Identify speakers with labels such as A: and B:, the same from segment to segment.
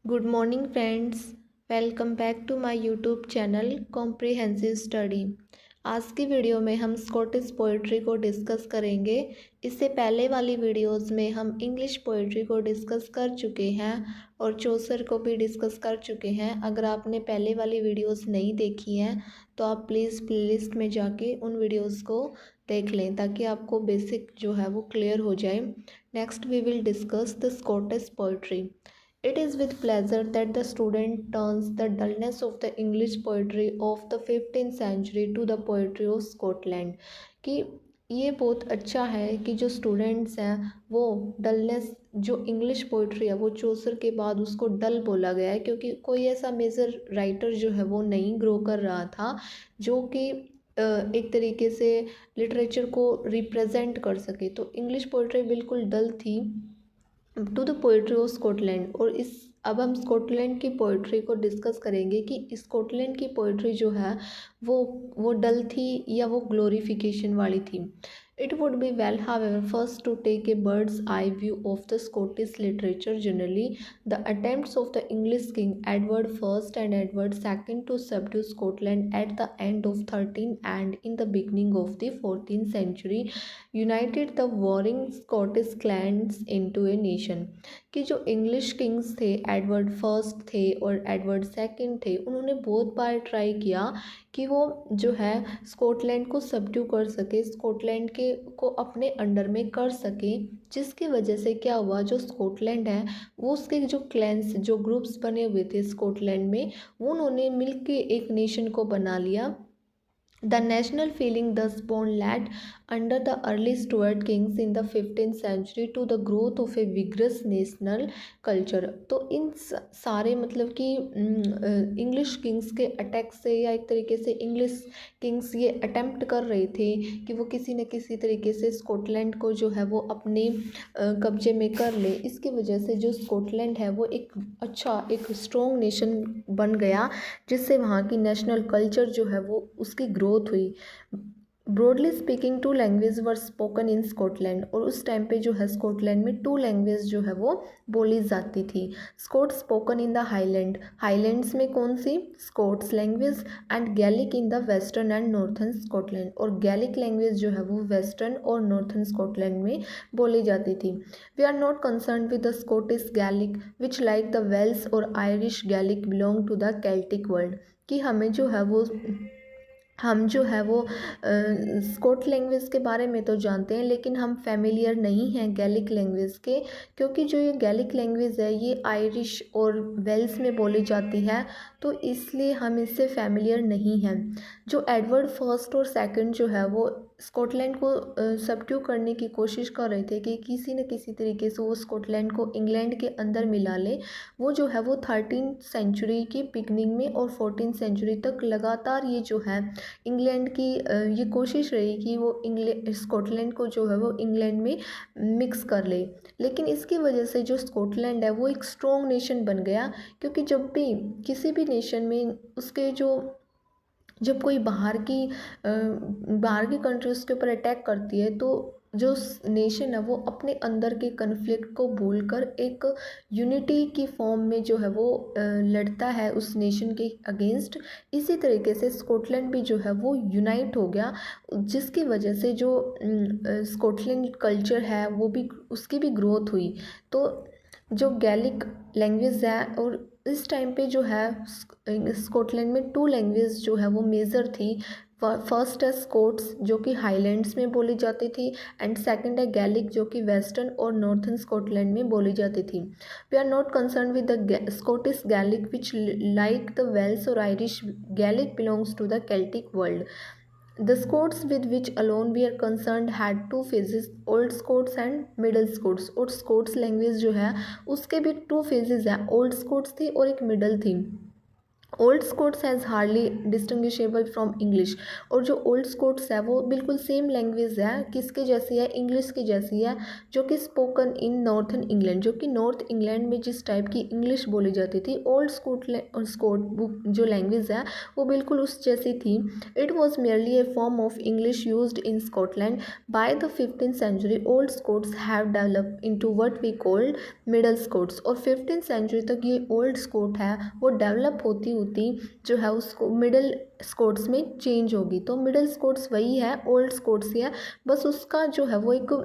A: Good morning friends, welcome back to my YouTube channel comprehensive study. आज की video में हम स्कॉटिश पोइट्री को डिस्कस करेंगे। इससे पहले वाली वीडियोस में हम इंग्लिश पोइट्री को डिस्कस कर चुके हैं और चौसर को भी डिस्कस कर चुके हैं। अगर आपने पहले वाली वीडियोस नहीं देखी हैं तो आप प्लीज़ प्लेलिस्ट में जाके उन वीडियोस को देख लें ताकि आपको बेसिक जो है वो क्लियर हो जाए। Next we will discuss the Scottish poetry. It is with pleasure that the student turns the dullness of the English poetry of the 15th century to the poetry of Scotland। कि ये बहुत अच्छा है कि जो students हैं वो dullness, जो इंग्लिश पोइट्री है वो चौसर के बाद उसको डल बोला गया है क्योंकि कोई ऐसा मेजर राइटर जो है वो नहीं ग्रो कर रहा था जो कि एक तरीके से लिटरेचर को रिप्रेजेंट कर सके। तो इंग्लिश पोइट्री बिल्कुल डल थी to the poetry of Scotland. और इस अब हम स्कॉटलैंड की पोइट्री को डिस्कस करेंगे कि स्कॉटलैंड की पोइट्री जो है वो डल थी या वो ग्लोरिफिकेशन वाली थी। It would be well however first to take a bird's eye view of the Scottish literature generally. The attempts of the English king Edward first and Edward second to subdue Scotland at the end of 13 and in the beginning of the 14th century united the warring Scottish clans into a nation. कि जो English kings थे, Edward first थे और Edward second थे, उन्होंने बहुत बार try किया कि वो जो है स्कॉटलैंड को सबड्यू कर सके, स्कॉटलैंड के को अपने अंडर में कर सके। जिसकी वजह से क्या हुआ, जो स्कॉटलैंड है वो उसके जो क्लैंस, जो ग्रुप्स बने हुए थे स्कॉटलैंड में, वो उन्होंने मिल के एक नेशन को बना लिया। The national feeling thus born led under the early Stuart kings in the 15th century to the growth of a vigorous national culture। तो इन सारे मतलब कि इंग्लिश किंग्स के अटैक से या एक तरीके से इंग्लिश किंग्स ये अटेम्प्ट कर रहे थे कि वो किसी न किसी तरीके से स्कॉटलैंड को जो है वो अपने कब्जे में कर ले। इसकी वजह से जो स्कॉटलैंड है वो एक अच्छा, एक स्ट्रॉन्ग नेशन बन गया, जिससे वहाँ की नेशनल कल्चर जो है वो उसकी ग्रोथ हुई। Broadly speaking 2 language were spoken in Scotland. और उस टाइम पे जो है स्कॉटलैंड में 2 लैंग्वेज जो है वो बोली जाती थी। Scot spoken in the Highland, Highlands में कौन सी, Scots language, and Gaelic in the western and northern Scotland. और गैलिक लैंग्वेज जो है वो वेस्टर्न और नॉर्थर्न स्कॉटलैंड में बोली जाती थी। We are not concern with the Scottish Gaelic which like the Wales और Irish Gaelic belong to the Celtic world. कि हम जो है वो स्कॉट लैंग्वेज के बारे में तो जानते हैं लेकिन हम फेमिलियर नहीं हैं गैलिक लैंग्वेज के, क्योंकि जो ये गैलिक लैंग्वेज है ये आयरिश और वेल्स में बोली जाती है, तो इसलिए हम इससे फेमिलियर नहीं हैं। जो एडवर्ड फर्स्ट और सेकंड जो है वो स्कॉटलैंड को सबड्यू करने की कोशिश कर रहे थे कि किसी न किसी तरीके से वो स्कॉटलैंड को इंग्लैंड के अंदर मिला ले। वो जो है वो 13th सेंचुरी की बिगनिंग में और 14th सेंचुरी तक लगातार ये जो है इंग्लैंड की ये कोशिश रही कि वो स्कॉटलैंड को जो है वो इंग्लैंड में मिक्स कर ले। लेकिन इसकी वजह से जो स्कॉटलैंड है वो एक स्ट्रॉन्ग नेशन बन गया, क्योंकि जब भी किसी भी नेशन में उसके जब कोई बाहर की कंट्री उसके ऊपर अटैक करती है तो जो नेशन है वो अपने अंदर के कन्फ्लिक्ट को भूलकर एक यूनिटी की फॉर्म में जो है वो लड़ता है उस नेशन के अगेंस्ट। इसी तरीके से स्कॉटलैंड भी जो है वो यूनाइट हो गया, जिसकी वजह से जो स्कॉटलैंड कल्चर है वो भी, उसकी भी ग्रोथ हुई। तो जो गैलिक लैंग्वेज है, और इस टाइम पे जो है स्कॉटलैंड में 2 लैंग्वेज जो है वो मेजर थी। फर्स्ट है स्कॉट्स जो कि हाईलैंड्स में बोली जाती थी, एंड सेकंड है गैलिक जो कि वेस्टर्न और नॉर्थर्न स्कॉटलैंड में बोली जाती थी। We are not concern with the Scottish Gaelic which like the Wales और Irish Gaelic belongs to the Celtic world. The Scots with which alone we are concerned had 2 phases, Old Scots and Middle Scots। और Scots language जो है उसके भी 2 phases हैं, Old Scots थी और एक Middle थी। Old Scots has hardly distinguishable from English. और जो ओल्ड स्कॉट्स है वो बिल्कुल सेम लैंग्वेज है, किसके जैसी है, इंग्लिश की जैसी है, जो कि स्पोकन इन नॉर्थन इंग्लैंड, जो कि नॉर्थ इंग्लैंड में जिस टाइप की इंग्लिश बोली जाती थी, ओल्ड स्कॉट बुक जो लैंग्वेज है वो बिल्कुल उस जैसी थी। It was merely a form of English use in Scotland. By the 15th century old Scots have develop into what we called middle Scots. और 15th सेंचुरी तक ये ओल्ड स्कॉट है वो डेवलप होती होती जो है उसको मिडल स्कॉट्स में चेंज होगी। तो मिडल स्कॉट्स वही है, ओल्ड स्कॉट्स ही है, बस उसका जो है वो एक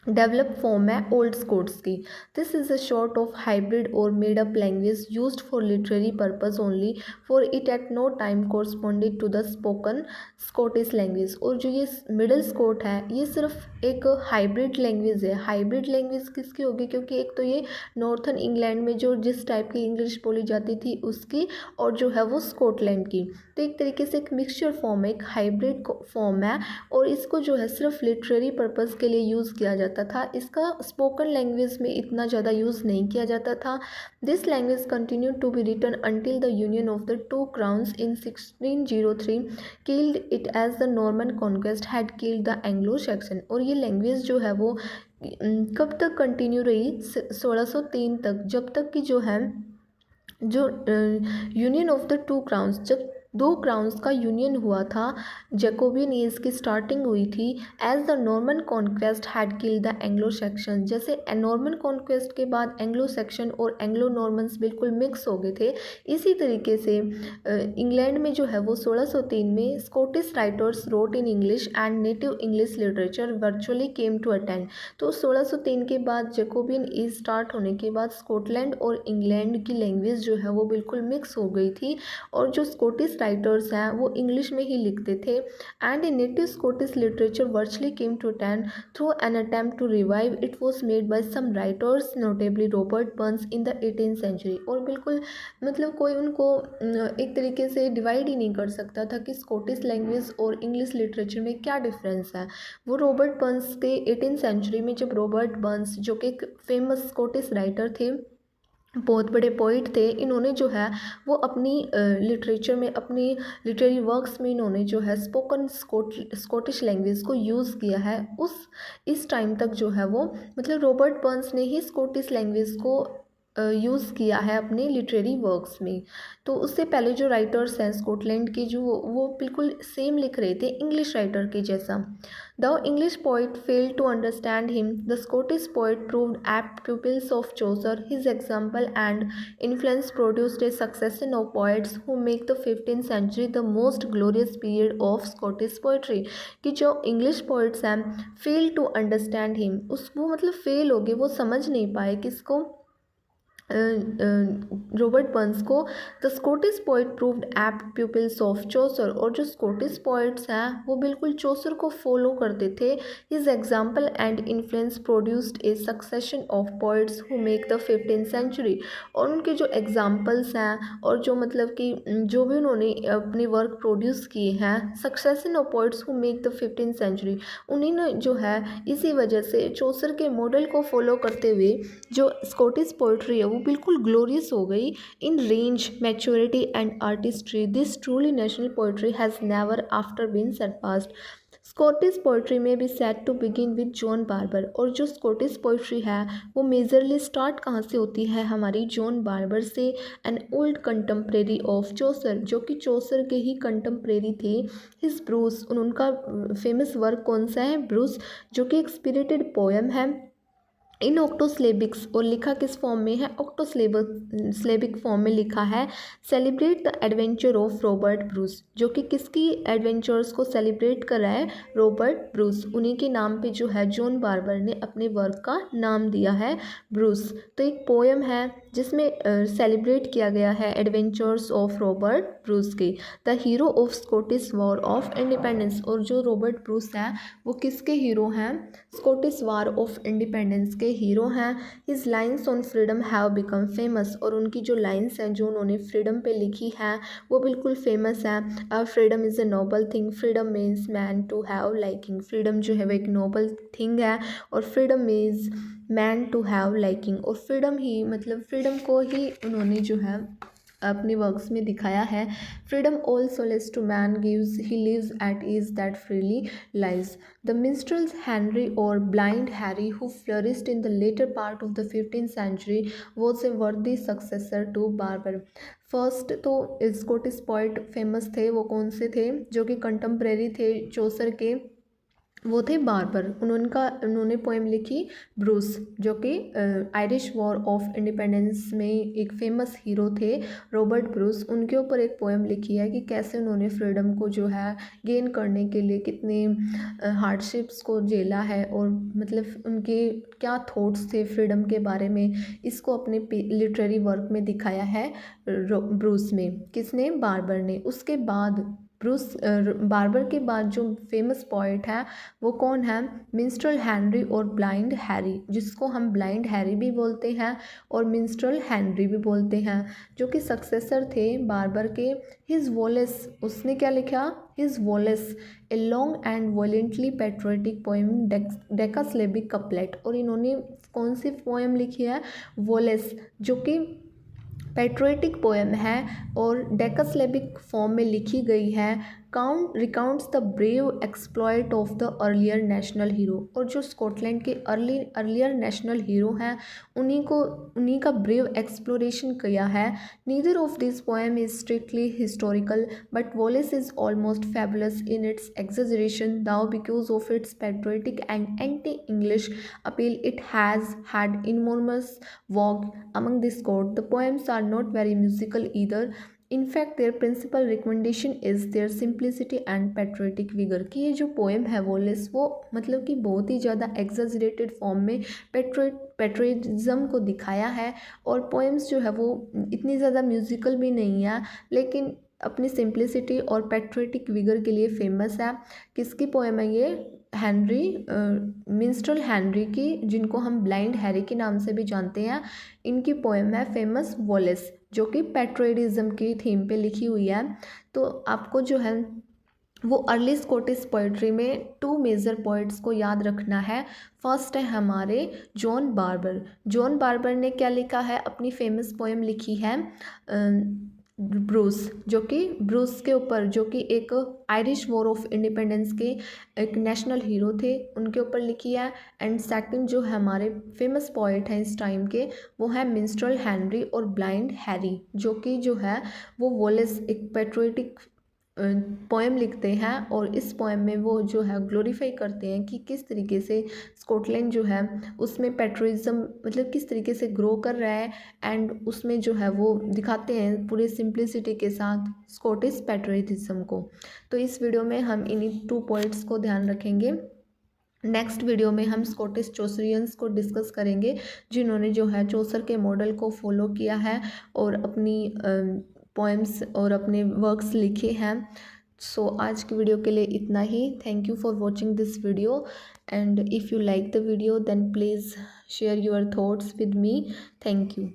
A: डेवलप फॉर्म है ओल्ड स्कॉट्स की। This is a short of hybrid और made up language used for literary purpose only, for it at no time corresponded to the spoken Scottish language. और जो ये मिडल स्कॉट है ये सिर्फ एक हाइब्रिड लैंग्वेज है। हाइब्रिड लैंग्वेज किसकी होगी, क्योंकि एक तो ये नॉर्थन इंग्लैंड में जो जिस टाइप की इंग्लिश बोली जाती थी उसकी, और जो है वो स्कॉटलैंड की। तो एक तरीके से एक मिक्सचर फॉर्म है, एक हाइब्रिड फॉर्म है, और इसको जो है सिर्फ लिटरेरी पर्पज़ के लिए यूज़ किया जाता था। इसका स्पोकन लैंग्वेज में इतना ज़्यादा यूज़ नहीं किया जाता था। This language continue to be written until the union of the two crowns in 1603 killed it as the Norman conquest had killed the Anglo Saxon. और ये लैंग्वेज जो है वो कब तक कंटिन्यू रही, 1603 तक, जब तक कि जो है जो union of the two crowns, जब दो क्राउन्स का यूनियन हुआ था, जैकोबियन एज की स्टार्टिंग हुई थी। As the Norman conquest had killed the Anglo Saxon, जैसे नॉर्मन कॉन्क्वेस्ट के बाद एंग्लो सेक्शन और एंग्लो नॉर्मन्स बिल्कुल मिक्स हो गए थे। इसी तरीके से इंग्लैंड में जो है वो 1603 में Scottish writers wrote in English and native English literature virtually came to an end. तो 1603 के बाद जैकोबियन एज स्टार्ट होने के बाद स्कॉटलैंड और इंग्लैंड की लैंग्वेज जो है वो बिल्कुल मिक्स हो गई थी, और जो स्कॉटिश राइटर्स हैं वो इंग्लिश में ही लिखते थे। And a native Scottish literature virtually came to an end through an attempt to revive it was made by some writers notably Robert Burns in the 18th century. और बिल्कुल मतलब कोई उनको एक तरीके से डिवाइड ही नहीं कर सकता था कि स्कॉटिश लैंग्वेज और इंग्लिश लिटरेचर में क्या डिफरेंस है। वो रॉबर्ट बर्न्स के 18th सेंचुरी में, जब रॉबर्ट बर्न्स जो कि एक फेमस स्कॉटिश राइटर थे, बहुत बड़े पोइट थे, इन्होंने जो है वो अपनी लिटरेचर में, अपनी लिटरेरी वर्क्स में इन्होंने जो है स्पोकन स्कॉटिश लैंग्वेज को यूज़ किया है। इस टाइम तक जो है वो मतलब रॉबर्ट बर्न्स ने ही स्कॉटिश लैंग्वेज को यूज़ किया है अपने लिटरेरी वर्क्स में। तो उससे पहले जो राइटर्स हैं स्कॉटलैंड के, जो वो बिल्कुल सेम लिख रहे थे इंग्लिश राइटर के जैसा। The English poet failed to understand him, the Scottish poet proved apt pupils of Chaucer. His example and influence produced a succession of poets who make the 15th century the most glorious period of Scottish poetry। कि जो English poets हैं fail to understand him, उस वो मतलब fail हो गए, वो समझ नहीं पाए किसको, रॉबर्ट बर्न्स को। The Scottish poet proved apt pupils of चौसर, और जो स्कॉटिश पोइट्स हैं वो बिल्कुल चौसर को फॉलो करते थे। His example and influence produced a succession of poets who make the 15th century. और उनके जो एग्जाम्पल्स हैं और जो मतलब कि जो भी उन्होंने अपने वर्क प्रोड्यूस किए हैं, succession of poets who make the 15th century, उन्हीं ने जो है इसी वजह से चौसर के मॉडल को फॉलो करते हुए जो स्कॉटिश पोइट्री है वो बिल्कुल ग्लोरियस हो गई in range, maturity and artistry. This truly national poetry has never after been surpassed. Scottish poetry में भी set to begin with John Barbour. और जो स्कॉटिश पोइट्री है वो मेजरली स्टार्ट कहाँ से होती है, हमारी जॉन बार्बर से, एन ओल्ड कंटम्प्रेरी ऑफ चौसर, जो कि चौसर के ही कंटम्प्रेरी थे। हिज ब्रूस, उनका फेमस वर्क कौन सा है, ब्रूस, जो कि एक स्पिरिटेड पोएम है इन ऑक्टोस्लेबिक्स, और लिखा किस फॉर्म में है, स्लेबिक फॉर्म में लिखा है। Celebrate the adventure of Robert Bruce, जो कि किसकी एडवेंचर्स को सेलिब्रेट कर रहा है, रॉबर्ट ब्रूस। उन्हीं के नाम पे जो है जॉन बार्बर ने अपने वर्क का नाम दिया है ब्रूस। तो एक पोएम है जिसमें सेलिब्रेट किया गया है एडवेंचर्स ऑफ रॉबर्ट ब्रूस के, the hero of Scottish war of independence. और जो रॉबर्ट ब्रूस हैं वो किसके हीरो हैं, स्कॉटिश वार ऑफ इंडिपेंडेंस के हीरो हैं। His lines on freedom have become famous, और उनकी जो लाइन्स हैं जो उन्होंने फ्रीडम पे लिखी हैं वो बिल्कुल फेमस हैं। Freedom is a noble thing, freedom means man to have liking. Freedom जो है वो एक नोबल थिंग है, और freedom means man to have liking. और फ्रीडम ही मतलब फ्रीडम को ही उन्होंने जो है अपने वर्क्स में दिखाया है। Freedom all solace to man gives he lives at ease that freely lies. The minstrels Henry और Blind Harry who flourished in the latter part of the 15th century was a worthy successor to Barbour. First तो Scottish poet famous थे, वो कौन से थे जो कि contemporary थे चौसर के, वो थे बार्बर। उन्होंने पोएम लिखी ब्रूस, जो कि आयरिश वॉर ऑफ इंडिपेंडेंस में एक फेमस हीरो थे रॉबर्ट ब्रूस। उनके ऊपर एक पोएम लिखी है कि कैसे उन्होंने फ्रीडम को जो है गेन करने के लिए कितने हार्डशिप्स को झेला है, और मतलब उनके क्या थॉट्स थे फ्रीडम के बारे में। इसको अपने लिटरेरी वर्क में दिखाया है ब्रूस में। किसने? बार्बर ने। उसके बाद ब्रूस बार्बर के बाद जो फेमस पोइट है वो कौन है? मिंस्ट्रल हेनरी और ब्लाइंड हैरी, जिसको हम ब्लाइंड हैरी भी बोलते हैं और मिंस्ट्रल हेनरी भी बोलते हैं, जो कि सक्सेसर थे बार्बर के। हिज वॉलेस, उसने क्या लिखा? His Wallace a long and violently patriotic poem decasyllabic couplet. और इन्होंने कौन सी पोएम लिखी है? वॉलेस, जो कि पेट्रियोटिक पोएम है और डेकासिलेबिक फॉर्म में लिखी गई है। Recounts the brave exploit of the earlier national hero. और जो स्कॉटलैंड के अर्लियर नेशनल हीरो हैं उन्हीं का ब्रेव एक्सप्लोरेशन किया है। Neither of this poem is strictly historical but Wallace is almost fabulous in its exaggeration though because of its patriotic and anti English appeal it has had enormous vogue among this court. The poems are not very musical either. In fact, their principal recommendation is their simplicity and patriotic vigor। कि ये जो poem है Wallace, वो मतलब कि बहुत ही ज़्यादा exaggerated form में पेट्रियटिज्म को दिखाया है। और पोएम्स जो है वो इतनी ज़्यादा म्यूज़िकल भी नहीं है, लेकिन अपनी सिंप्लिसिटी और पेट्रियोटिक विगर के लिए फेमस है। किसकी पोएम है ये? हेनरी, मिंस्ट्रल हेनरी की, जिनको हम ब्लाइंड हैरी के नाम से भी जानते हैं। इनकी पोएम है फेमस वॉलेस, जो कि पेट्रियटिज्म की थीम पे लिखी हुई है। तो आपको जो है वो अर्ली स्कॉटिश पोइट्री में 2 मेजर पोइट्स को याद रखना है। फर्स्ट है हमारे जॉन बार्बर। जॉन बार्बर ने क्या लिखा है? अपनी फेमस पोएम लिखी है ब्रूस, जो कि ब्रूस के ऊपर, जो कि एक आयरिश वॉर ऑफ इंडिपेंडेंस के एक नेशनल हीरो थे, उनके ऊपर लिखी है। एंड सेकंड जो है हमारे फेमस पोइट हैं इस टाइम के, वो है मिंस्ट्रल हेनरी और ब्लाइंड हैरी, जो कि जो है वो वॉलेस एक पेट्रियोटिक पोएम लिखते हैं। और इस पोएम में वो जो है ग्लोरीफाई करते हैं कि किस तरीके से स्कॉटलैंड जो है उसमें पेट्रियटिज्म मतलब किस तरीके से ग्रो कर रहा है। एंड उसमें जो है वो दिखाते हैं पूरे सिंप्लिसिटी के साथ स्कॉटिश पेट्रियटिज्म को। तो इस वीडियो में हम इन्हीं 2 पॉइंट्स को ध्यान रखेंगे। नेक्स्ट वीडियो में हम स्कॉटिश चौसरियंस को डिस्कस करेंगे, जिन्होंने जो है चौसर के मॉडल को फॉलो किया है और अपनी पोएम्स और अपने वर्क्स लिखे हैं। सो आज की वीडियो के लिए इतना ही। Thank you for watching this video, and if you like the video then please share your thoughts with me. Thank you.